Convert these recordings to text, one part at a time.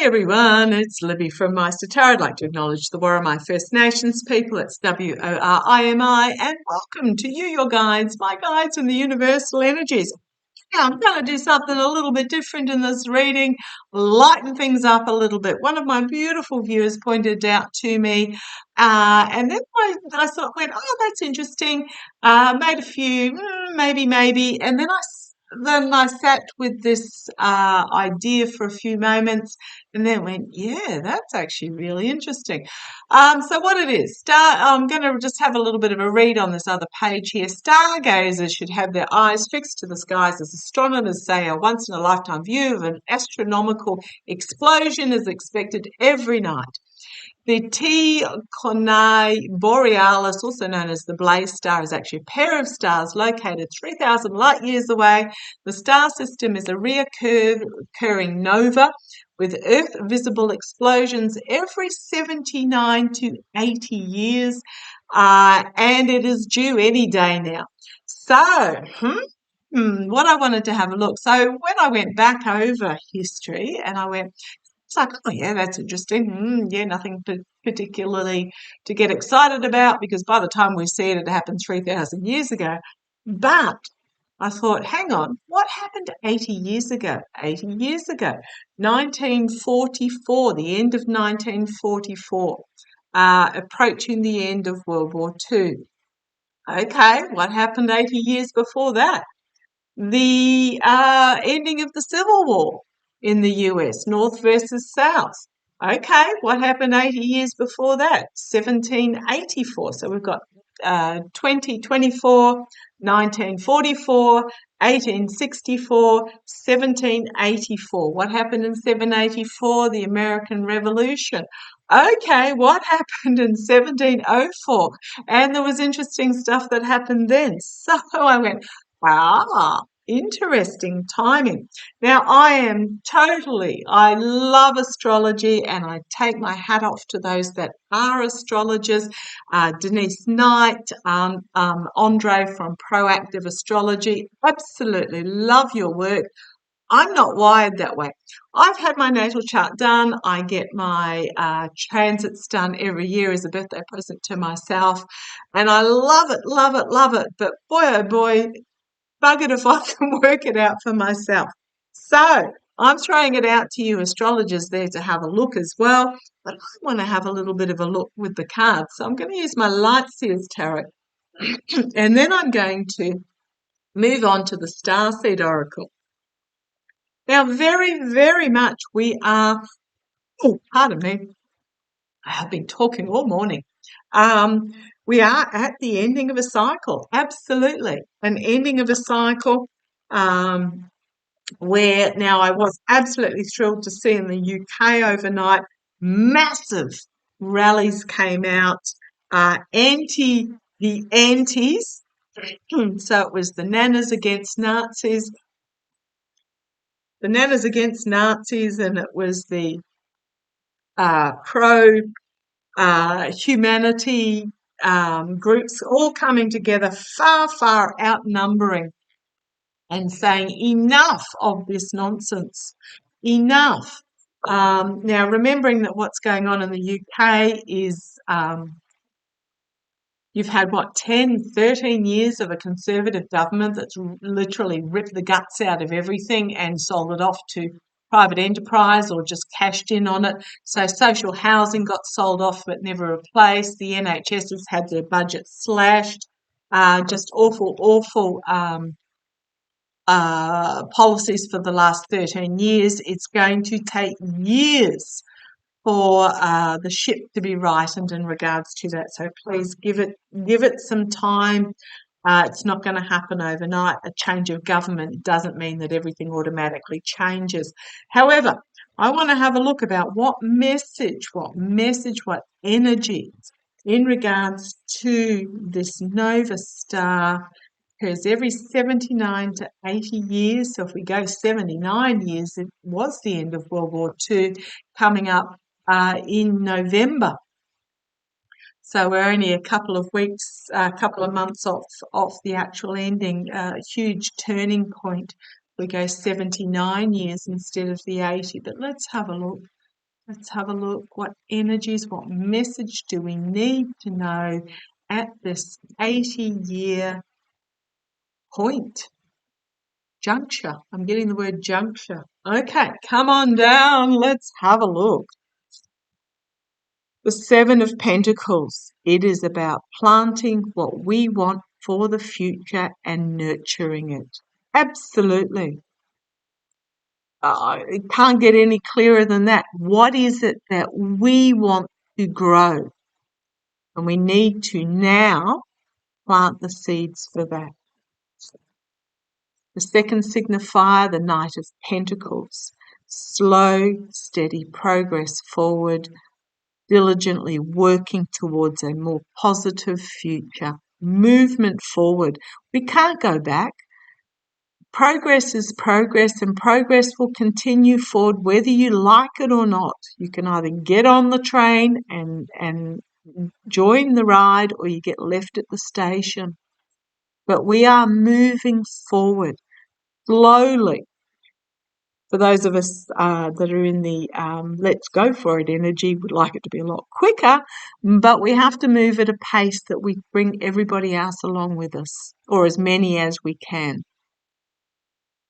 Hey everyone, it's Libby from maighstirtarot. I'd like to acknowledge the Worimi First Nations people. It's WORIMI, and welcome to you, your guides, my guides in the universal energies. Now, I'm going to do something a little bit different in this reading, lighten things up a little bit. One of my beautiful viewers pointed out to me, and then I sort of went, oh, that's interesting, made a few, maybe, and then I sat with this idea for a few moments and then went, yeah, that's actually really interesting. So what it is, I'm going to just have a little bit of a read on this other page here. Stargazers should have their eyes fixed to the skies as astronomers say a once-in-a-lifetime view of an astronomical explosion is expected every night. The T Conae Borealis, also known as the Blaze Star, is actually a pair of stars located 3,000 light years away. The star system is a reoccurring nova with Earth-visible explosions every 79 to 80 years, and it is due any day now. So, what I wanted to have a look. So when I went back over history and I went, it's like, oh yeah, that's interesting. Yeah, nothing particularly to get excited about because by the time we see it, it happened 3,000 years ago. But I thought, hang on, what happened 80 years ago? 80 years ago, 1944, the end of 1944, approaching the end of World War II. Okay, what happened 80 years before that? The ending of the Civil War in the US, North versus South. Okay, what happened 80 years before that? 1784. So we've got 2024, 1944, 1864, 1784. What happened in 1784? The American Revolution. Okay, what happened in 1704? And there was interesting stuff that happened then. So I went, ah, interesting timing. Now, I love astrology and I take my hat off to those that are astrologers. Denise Knight, Andre from Proactive Astrology, absolutely love your work. I'm not wired that way. I've had my natal chart done. I get my transits done every year as a birthday present to myself. And I love it, love it, love it. But boy, oh boy, buggered if I can work it out for myself. So I'm throwing it out to you astrologers there to have a look as well. But I want to have a little bit of a look with the cards. So I'm going to use my Lightseers Tarot. And then I'm going to move on to the Starseed Oracle. Now, very, very much we are, pardon me, I have been talking all morning. We are at the ending of a cycle, absolutely, an ending of a cycle where now I was absolutely thrilled to see in the UK overnight, massive rallies came out, anti the antis. So it was the nanas against Nazis, and it was the pro humanity groups all coming together, far outnumbering and saying enough of this nonsense, enough. Now, remembering that what's going on in the UK is you've had, 10, 13 years of a Conservative government that's literally ripped the guts out of everything and sold it off to private enterprise or just cashed in on it. So social housing got sold off but never replaced. The NHS has had their budget slashed. Just awful policies for the last 13 years. It's going to take years for the ship to be rightened in regards to that. So please give it some time. It's not going to happen overnight. A change of government doesn't mean that everything automatically changes. However, I want to have a look about what message, what energy in regards to this Nova Star occurs every 79 to 80 years. So if we go 79 years, it was the end of World War II coming up in November. So we're only a couple of weeks, a couple of months off the actual ending. Huge turning point. We go 79 years instead of the 80. But let's have a look. Let's have a look. What energies, what message do we need to know at this 80-year point? Juncture. I'm getting the word juncture. Okay, come on down. Let's have a look. The Seven of Pentacles. It is about planting what we want for the future and nurturing it. Absolutely. It can't get any clearer than that. What is it that we want to grow? And we need to now plant the seeds for that. The second signifier, the Knight of Pentacles. Slow, steady progress forward, diligently working towards a more positive future. Movement forward. We can't go back. Progress is progress, and progress will continue forward whether you like it or not. You can either get on the train and join the ride, or you get left at the station. But we are moving forward slowly. For those of us that are in the let's go for it energy, would like it to be a lot quicker, but we have to move at a pace that we bring everybody else along with us, or as many as we can.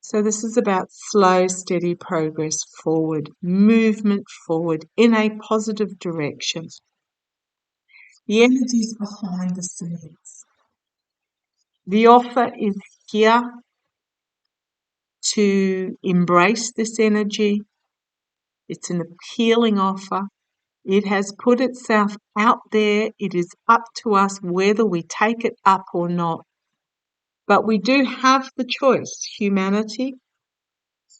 So this is about slow, steady progress forward, movement forward in a positive direction. The energies behind the scenes. The offer is here to embrace this energy. It's an appealing offer. It has put itself out there. It is up to us whether we take it up or not. But we do have the choice, humanity,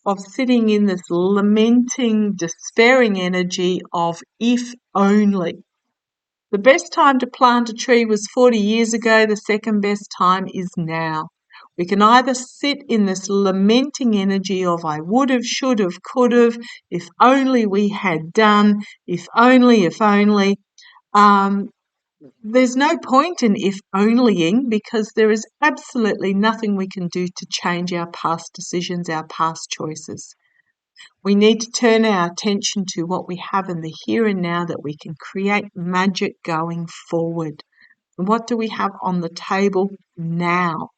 of sitting in this lamenting, despairing energy of if only. The best time to plant a tree was 40 years ago. The second best time is now. We can either sit in this lamenting energy of I would have, should have, could have, if only we had done, if only, if only. There's no point in if onlying, because there is absolutely nothing we can do to change our past decisions, our past choices. We need to turn our attention to what we have in the here and now, that we can create magic going forward. And what do we have on the table now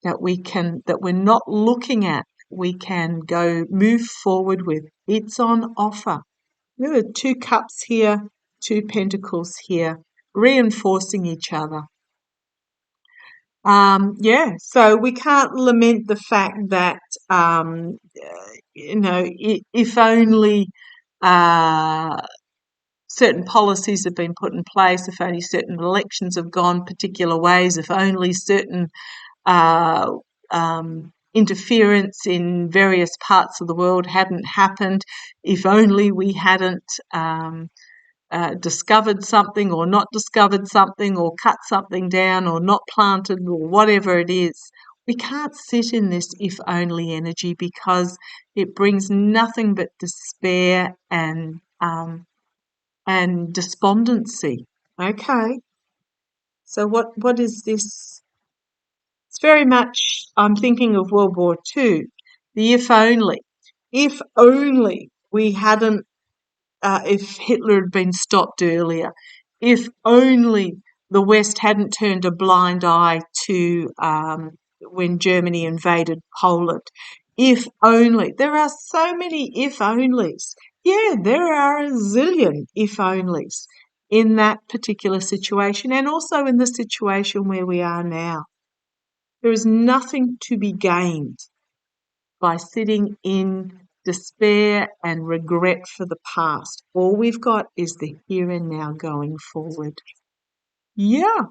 that we're not looking at, we can go move forward with? It's on offer. There are 2 cups here, 2 pentacles here, reinforcing each other. So we can't lament the fact that, if only certain policies have been put in place, if only certain elections have gone particular ways, if only certain interference in various parts of the world hadn't happened, if only we hadn't discovered something or not discovered something or cut something down or not planted or whatever it is. We can't sit in this if only energy, because it brings nothing but despair and despondency. Okay. So what is this? It's very much, I'm thinking of World War II, the if only. If only we hadn't, if Hitler had been stopped earlier, if only the West hadn't turned a blind eye to when Germany invaded Poland. If only. There are so many if onlys. Yeah, there are a zillion if onlys in that particular situation, and also in the situation where we are now. There is nothing to be gained by sitting in despair and regret for the past. All we've got is the here and now going forward. Yeah.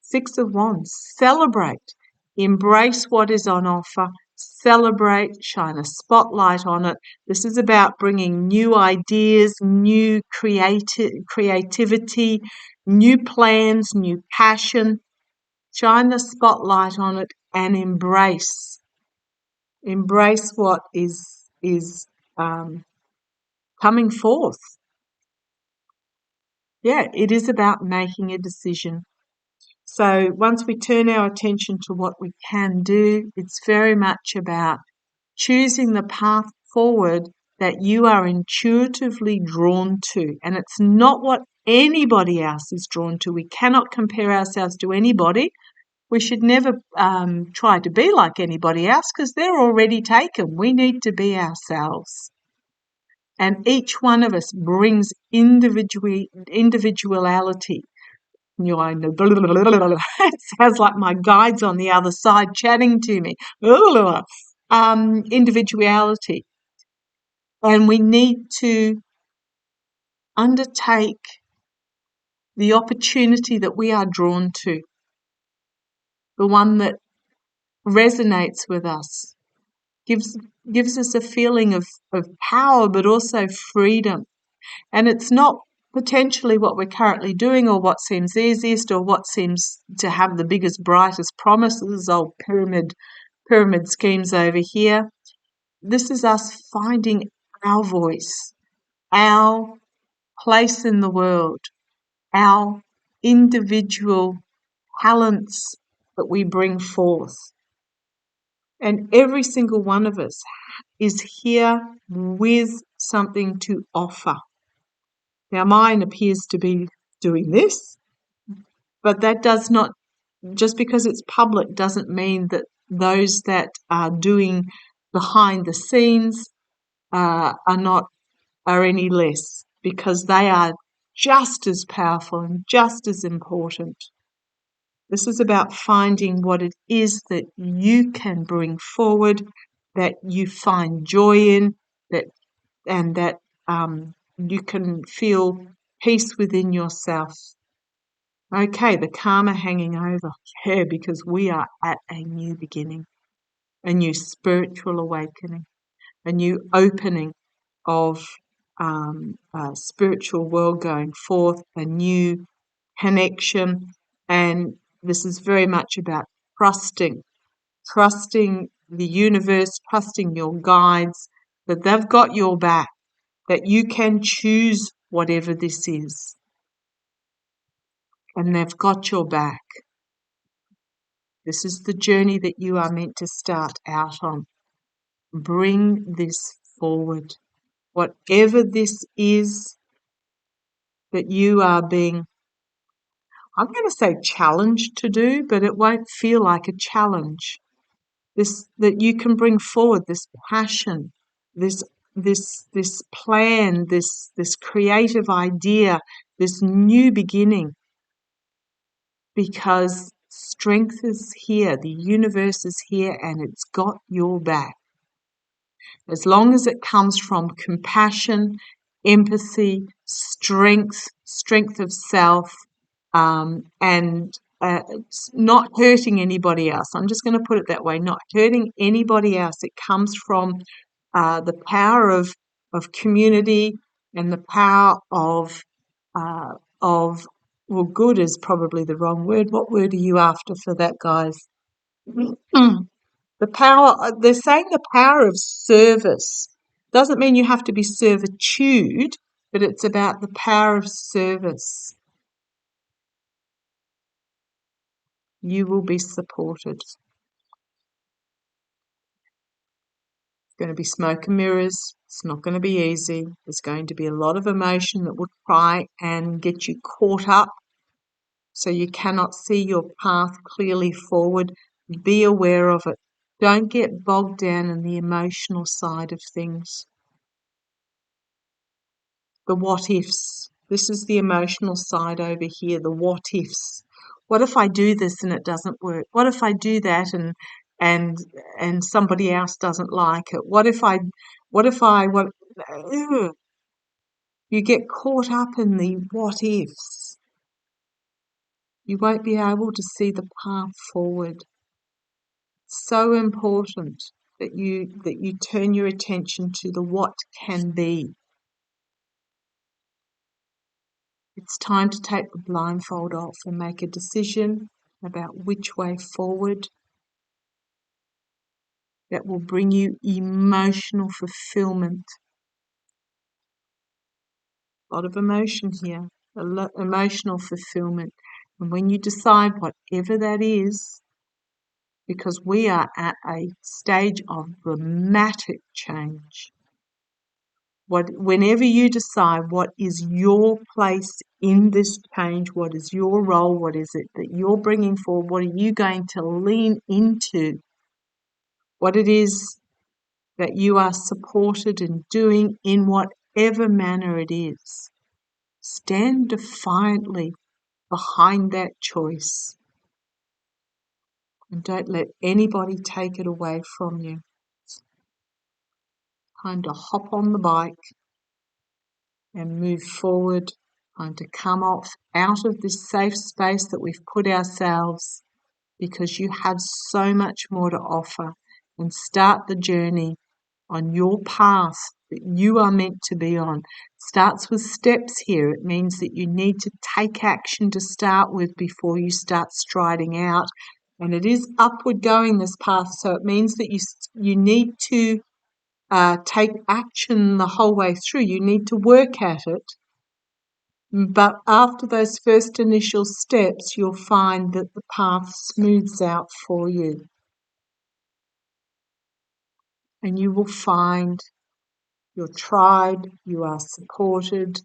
6 of Wands. Celebrate. Embrace what is on offer. Celebrate. Shine a spotlight on it. This is about bringing new ideas, new creativity, new plans, new passion. Shine the spotlight on it and embrace. Embrace what is coming forth. Yeah, it is about making a decision. So once we turn our attention to what we can do, it's very much about choosing the path forward that you are intuitively drawn to. And it's not what anybody else is drawn to. We cannot compare ourselves to anybody. We should never try to be like anybody else because they're already taken. We need to be ourselves. And each one of us brings individuality. It sounds like my guide's on the other side chatting to me. Individuality. And we need to undertake the opportunity that we are drawn to, the one that resonates with us, gives us a feeling of power, but also freedom. And it's not potentially what we're currently doing or what seems easiest or what seems to have the biggest, brightest promises, old pyramid schemes over here. This is us finding our voice, our place in the world, our individual talents that we bring forth. And every single one of us is here with something to offer. Now, mine appears to be doing this, but that does not, just because it's public, doesn't mean that those that are doing behind the scenes are any less, because they are just as powerful and just as important. This is about finding what it is that you can bring forward, that you find joy in, that you can feel peace within yourself. Okay, the karma hanging over. Yeah, because we are at a new beginning, a new spiritual awakening, a new opening of a spiritual world going forth, a new connection. And this is very much about trusting the universe, trusting your guides, that they've got your back, that you can choose whatever this is, and they've got your back. This is the journey that you are meant to start out on. Bring this forward. Whatever this is that you are being, I'm going to say challenged to do, but it won't feel like a challenge. That you can bring forward this passion, this plan, this creative idea, this new beginning, because strength is here, the universe is here, and it's got your back. As long as it comes from compassion, empathy, strength of self, and it's not hurting anybody else. I'm just going to put it that way, not hurting anybody else. It comes from the power of community and the power of well, good is probably the wrong word. What word are you after for that, guys? The power, they're saying the power of service. Doesn't mean you have to be servitude, but it's about the power of service. You will be supported. It's going to be smoke and mirrors. It's not going to be easy. There's going to be a lot of emotion that will try and get you caught up so you cannot see your path clearly forward. Be aware of it. Don't get bogged down in the emotional side of things. The what ifs. This is the emotional side over here, the what ifs. What if I do this and it doesn't work? What if I do that and somebody else doesn't like it? What if you get caught up in the what ifs. You won't be able to see the path forward. So important that you turn your attention to the what can be. It's time to take the blindfold off and make a decision about which way forward that will bring you emotional fulfillment. A lot of emotion here, emotional fulfillment. And when you decide whatever that is, because we are at a stage of dramatic change. Whenever you decide what is your place in this change, what is your role, what is it that you're bringing forward, what are you going to lean into, what it is that you are supported in doing in whatever manner it is. Stand defiantly behind that choice and don't let anybody take it away from you. Time to hop on the bike and move forward. Time to come out of this safe space that we've put ourselves, because you have so much more to offer, and start the journey on your path that you are meant to be on. It starts with steps here. It means that you need to take action to start with before you start striding out. And it is upward going, this path, so it means that you need to take action the whole way through. You need to work at it. But after those first initial steps, you'll find that the path smooths out for you. And you will find your tribe, you are supported.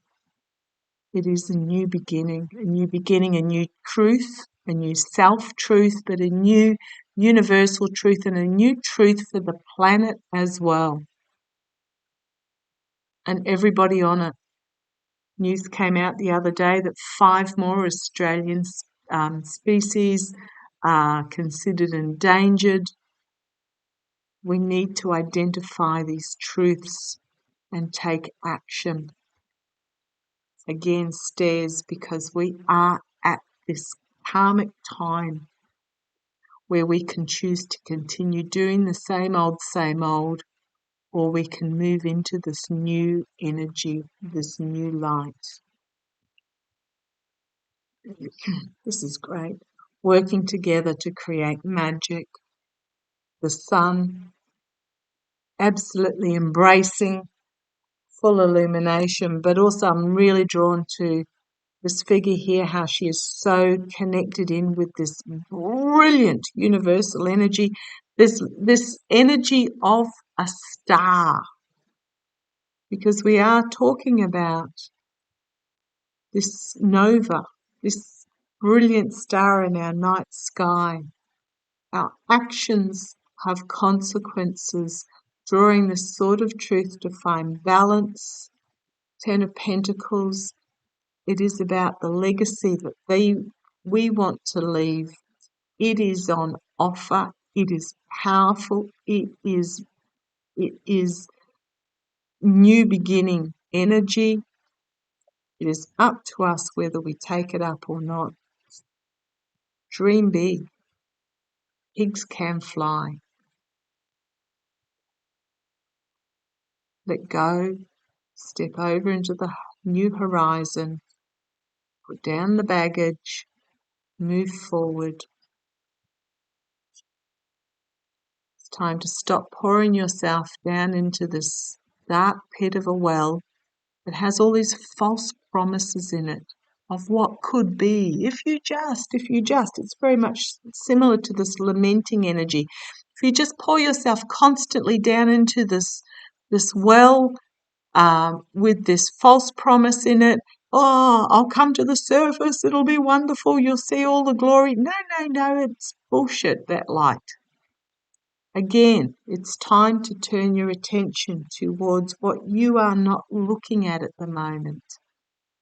It is a new beginning, a new truth, a new self-truth, but a new universal truth and a new truth for the planet as well. And everybody on it. News came out the other day that 5 more Australian species are considered endangered. We need to identify these truths and take action. Again, stairs, because we are at this karmic time where we can choose to continue doing the same old, or we can move into this new energy, this new light. This is great. Working together to create magic. The sun, absolutely embracing full illumination, but also I'm really drawn to this figure here, how she is so connected in with this brilliant universal energy, this energy of a star, because we are talking about this nova, this brilliant star in our night sky. Our actions have consequences, drawing this sort of truth to find balance. 10 of Pentacles, it is about the legacy that we want to leave. It is on offer. It is powerful. It is new beginning energy. It is up to us whether we take it up or not. Dream big. Pigs can fly. Let go. Step over into the new horizon. Put down the baggage. Move forward. It's time to stop pouring yourself down into this dark pit of a well that has all these false promises in it of what could be. If you just, it's very much similar to this lamenting energy. If you just pour yourself constantly down into this well with this false promise in it, oh, I'll come to the surface, it'll be wonderful, you'll see all the glory. No, it's bullshit, that light. Again, it's time to turn your attention towards what you are not looking at the moment.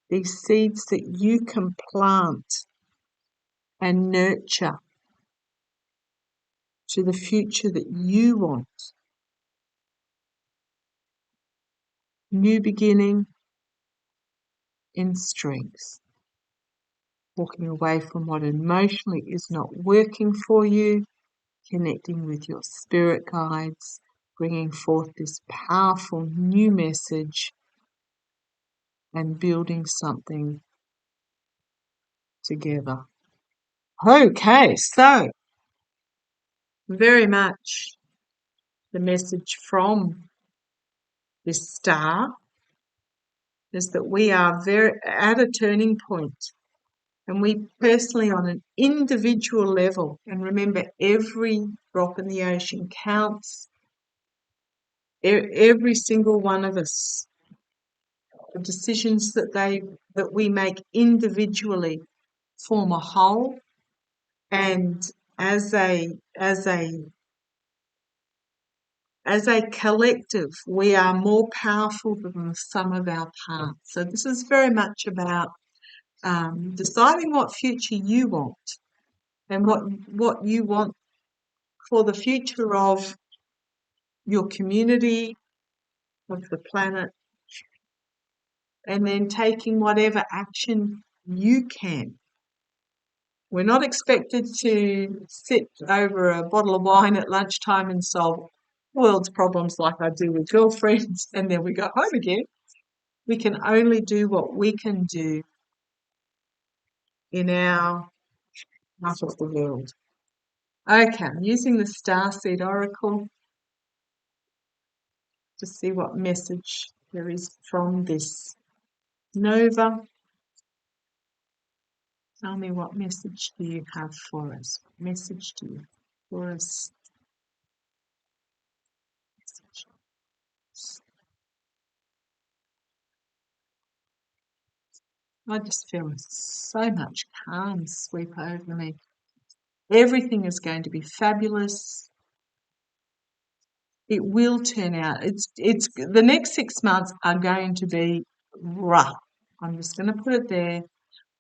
These seeds that you can plant and nurture to the future that you want. New beginning in strength. Walking away from what emotionally is not working for you, connecting with your spirit guides, bringing forth this powerful new message and building something together. Okay, so very much the message from this star is that we are very at a turning point, and we personally, on an individual level, and remember, every drop in the ocean counts. Every single one of us The decisions that we make individually form a whole, and as a collective, we are more powerful than the sum of our parts. So this is very much about deciding what future you want and what you want for the future of your community, of the planet, and then taking whatever action you can. We're not expected to sit over a bottle of wine at lunchtime and solve the world's problems like I do with girlfriends, and then we go home again. We can only do what we can do in our part of the world. Okay, I'm using the Starseed Oracle to see what message there is from this Nova. Tell me, what message do you have for us? What message do you have for us? I just feel so much calm sweep over me. Everything is going to be fabulous. It will turn out. It's the next 6 months are going to be rough. I'm just going to put it there.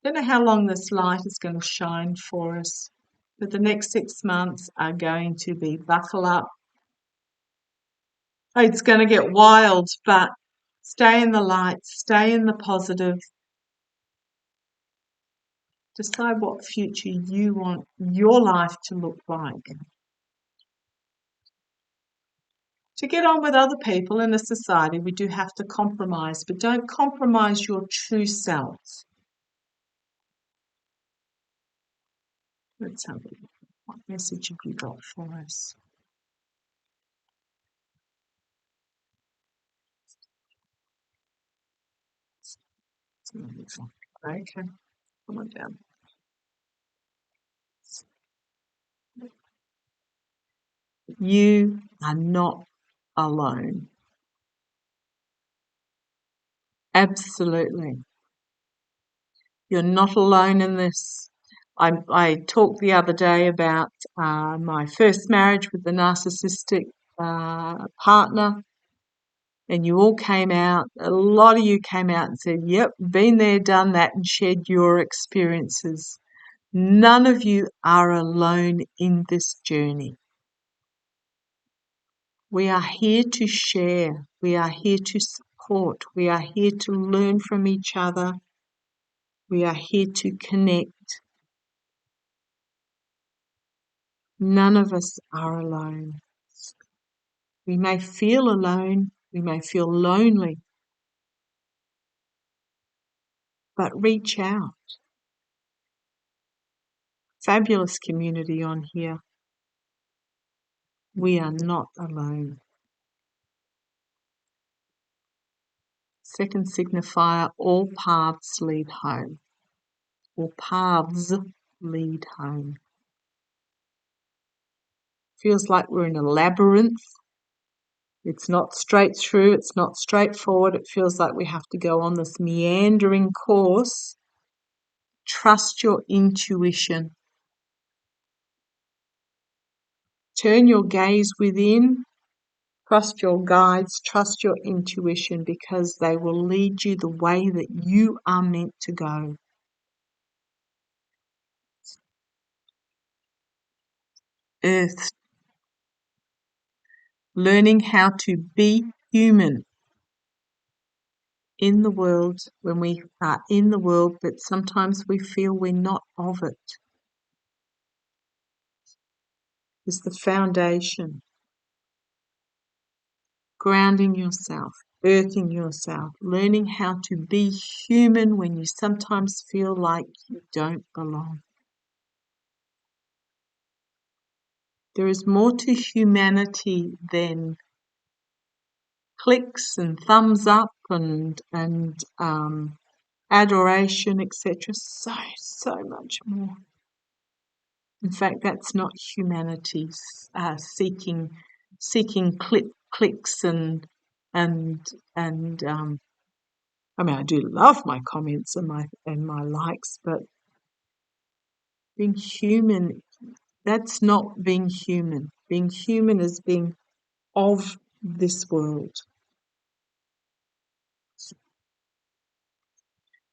Don't know how long this light is going to shine for us, but the next 6 months are going to be buckle up. It's going to get wild, but stay in the light, stay in the positive. Decide what future you want your life to look like. To get on with other people in a society, we do have to compromise, but don't compromise your true selves. Let's have a look. What message have you got for us? Okay, come on down. You are not alone. Absolutely. You're not alone in this. I talked the other day about my first marriage with the narcissistic partner, and you all came out, a lot of you came out and said, yep, been there, done that, and shared your experiences. None of you are alone in this journey. We are here to share. We are here to support. We are here to learn from each other. We are here to connect. None of us are alone. We may feel alone. We may feel lonely. But reach out. Fabulous community on here. We are not alone. Second signifier, all paths lead home. All paths lead home. Feels like we're in a labyrinth. It's not straight through. It's not straightforward. It feels like we have to go on this meandering course. Trust your intuition. Turn your gaze within. Trust your guides. Trust your intuition, because they will lead you the way that you are meant to go. Earth. Learning how to be human in the world, when we are in the world, but sometimes we feel we're not of it, is the foundation. Grounding yourself, earthing yourself, learning how to be human when you sometimes feel like you don't belong. There is more to humanity than clicks and thumbs up and adoration, etc. So much more. In fact, that's not humanity seeking clicks and I mean, I do love my comments and my likes, but being human, that's not being human. Being human is being of this world.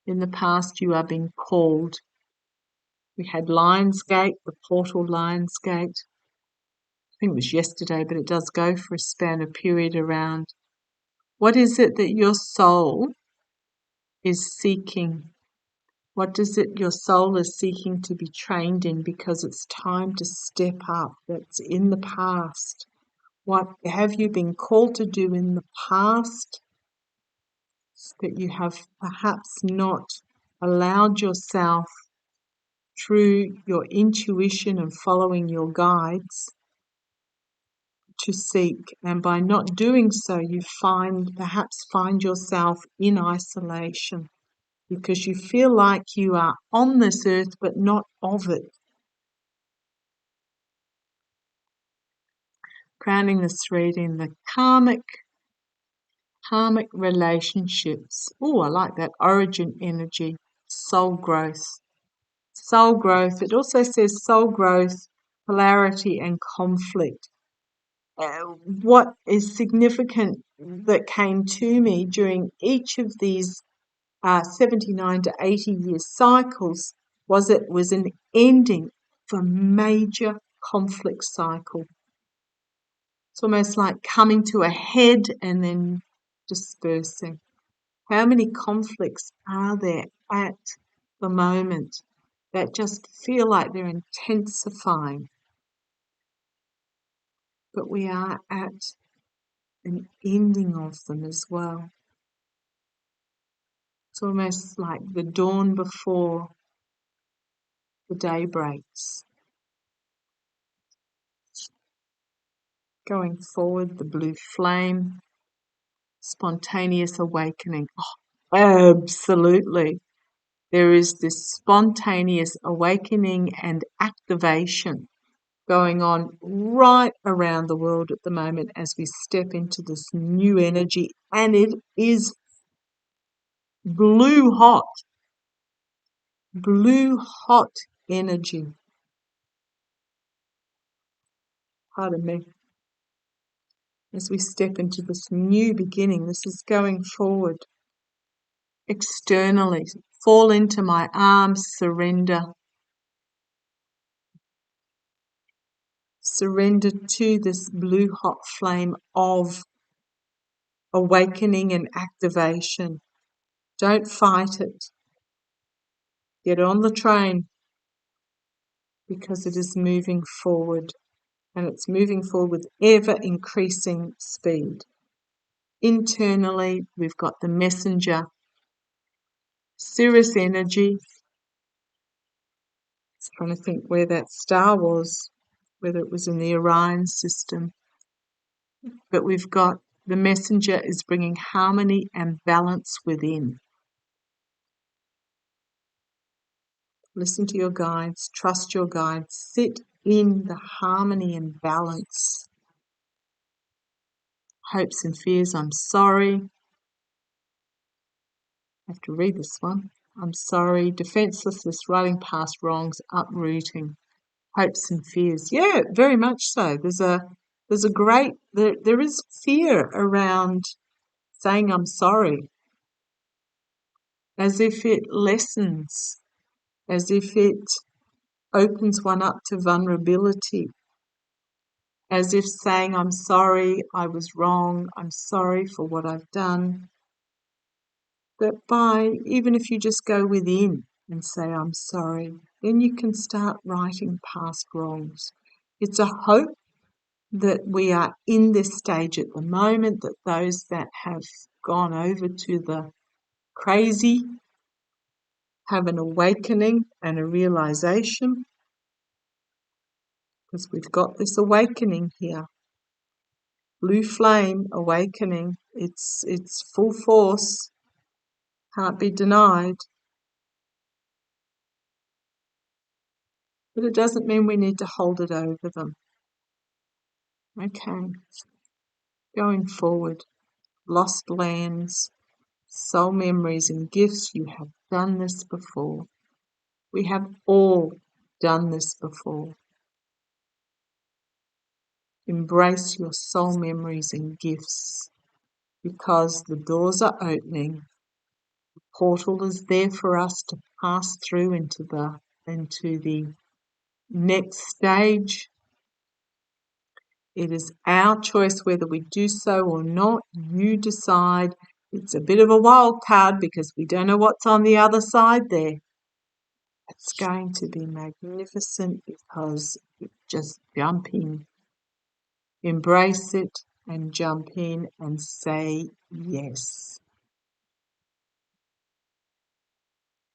In the past, you are being called. We had Lionsgate, the portal Lionsgate. I think it was yesterday, but it does go for a span of period around. What is it that your soul is seeking? What is it your soul is seeking to be trained in, because it's time to step up? That's in the past. What have you been called to do in the past that you have perhaps not allowed yourself, through your intuition and following your guides, to seek? And by not doing so, you perhaps find yourself in isolation, because you feel like you are on this earth but not of it. Crowning this reading, the karmic relationships. Oh, I like that. Origin energy, soul growth. Soul growth. It also says soul growth, polarity and conflict. What is significant that came to me during each of these 79 to 80 year cycles was it was an ending for major conflict cycle. It's almost like coming to a head and then dispersing. How many conflicts are there at the moment that just feel like they're intensifying? But we are at an ending of them as well. It's almost like the dawn before the day breaks. Going forward, the blue flame, spontaneous awakening. Oh, absolutely. There is this spontaneous awakening and activation going on right around the world at the moment as we step into this new energy, and it is blue hot energy. Pardon me. As we step into this new beginning, this is going forward externally. Fall into my arms, surrender. Surrender to this blue hot flame of awakening and activation. Don't fight it. Get on the train, because it is moving forward, and it's moving forward with ever increasing speed. Internally, we've got the messenger, Cirrus energy. Just trying to think where that star was, whether it was in the Orion system. But we've got the messenger is bringing harmony and balance within. Listen to your guides, trust your guides, sit in the harmony and balance. Hopes and fears, I'm sorry. I have to read this one. I'm sorry. Defenselessness, riding past wrongs, uprooting. Hopes and fears. Yeah, very much so. There is fear around saying I'm sorry, as if it lessens, as if it opens one up to vulnerability, as if saying I'm sorry, I was wrong, I'm sorry for what I've done. But even if you just go within and say I'm sorry, then you can start righting past wrongs. It's a hope that we are in this stage at the moment, that those that have gone over to the crazy have an awakening and a realization, because we've got this awakening here. Blue flame awakening. It's full force. Can't be denied. But it doesn't mean we need to hold it over them. Okay. Going forward. Lost lands. soul memories and gifts. You have done this before. We have all done this before. Embrace your soul memories and gifts because the doors are opening. The portal is there for us to pass through into the next stage. It is our choice whether we do so or not. You decide. It's a bit of a wild card because we don't know what's on the other side there. It's going to be magnificent because you just jump in. Embrace it and jump in and say yes.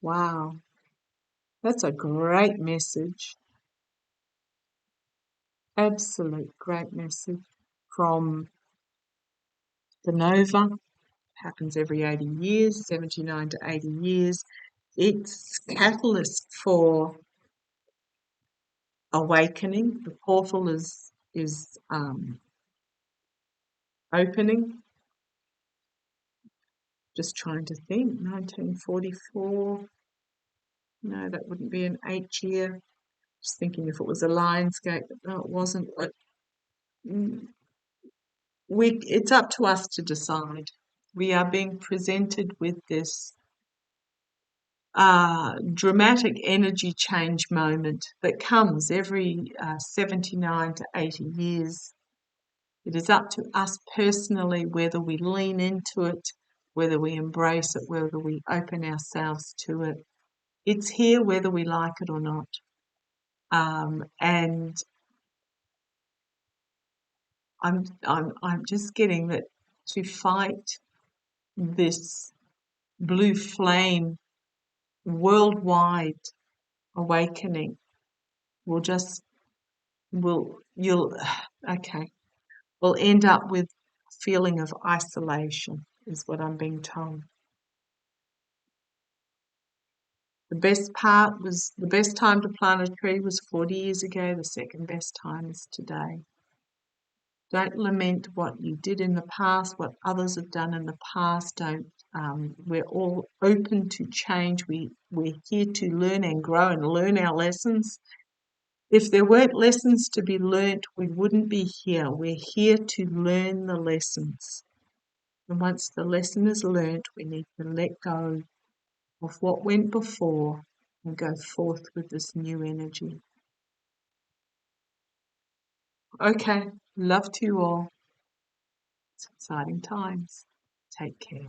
Wow, that's a great message. Absolute great message from the Nova. Happens every 80 years, 79 to 80 years. It's catalyst for awakening. The portal is opening. Just trying to think. 1944. No, that wouldn't be an H year. Just thinking if it was a Lionsgate, but no, it wasn't. But it's up to us to decide. We are being presented with this dramatic energy change moment that comes every 79 to 80 years. It is up to us personally whether we lean into it, whether we embrace it, whether we open ourselves to it. It's here whether we like it or not. And I'm just getting that to fight this blue flame worldwide awakening will we'll end up with a feeling of isolation is what I'm being told. The best time to plant a tree was 40 years ago. The second best time is today. Don't lament what you did in the past, what others have done in the past. We're all open to change. We're here to learn and grow and learn our lessons. If there weren't lessons to be learnt, we wouldn't be here. We're here to learn the lessons. And once the lesson is learnt, we need to let go of what went before and go forth with this new energy. Okay, love to you all. It's exciting times. Take care.